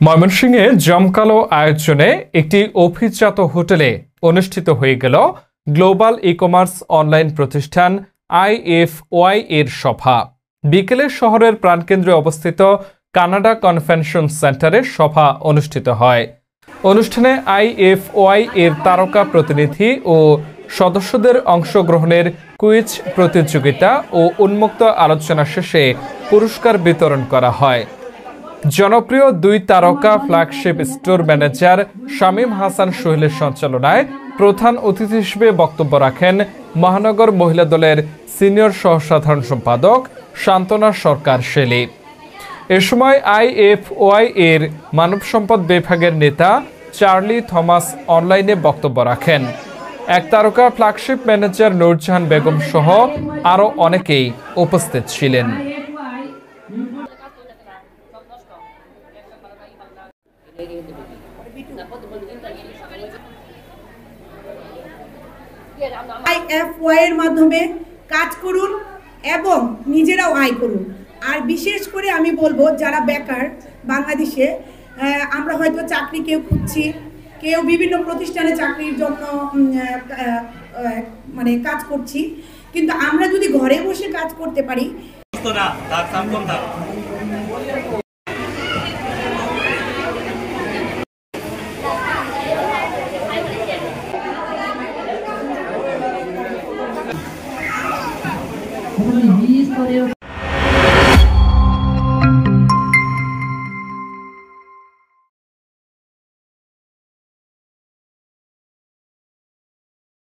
ময়মনসিংহে জমকালো আয়োজনে একটি অভিজাত হোটেলে অনুষ্ঠিত হয়ে গেল গ্লোবাল ই-কমার্স অনলাইন প্রতিষ্ঠান IFY এর সভা। বিকেলে শহরের প্রাণকেন্দ্রে অবস্থিত কানাডা কনভেনশন সেন্টারে সভা অনুষ্ঠিত হয়। অনুষ্ঠানে IFY এর তারকা প্রতিনিধি ও সদস্যদের অংশগ্রহণের কুইজ প্রতিযোগিতা ও উন্মুক্ত আলোচনা শেষে পুরস্কার বিতরণ করা হয়। জনপ্রিয় দুই তারকা flagship store manager Shamim Hasan সোহেলের সঞ্চালনায় প্রধান অতিথি হিসেবে বক্তব্য রাখেন মহানগর মহিলা দলের সিনিয়র সহসাধারণ সম্পাদক শান্তনা সরকার শেলি। এ সময় IFY এর মানব সম্পদ বিভাগের নেতা চার্লি থমাস অনলাইনে বক্তব্য রাখেন। এক তারকা ফ্ল্যাগশিপ ম্যানেজার নূরজাহান বেগম সহ আরও অনেকেই উপস্থিত ছিলেন। IFY এর মাধ্যমে কাজ করুন এবং নিজেরাও আয় করুন। আর বিশেষ করে আমি বলবো যারা বেকার বাংলাদেশে, আমরা হয়তো চাকরি কেউ খুঁজছি, কেউ বিভিন্ন প্রতিষ্ঠানে চাকরির জন্য মানে কাজ করছি, কিন্তু আমরা যদি ঘরে বসে কাজ করতে পারি। Bilis Koreo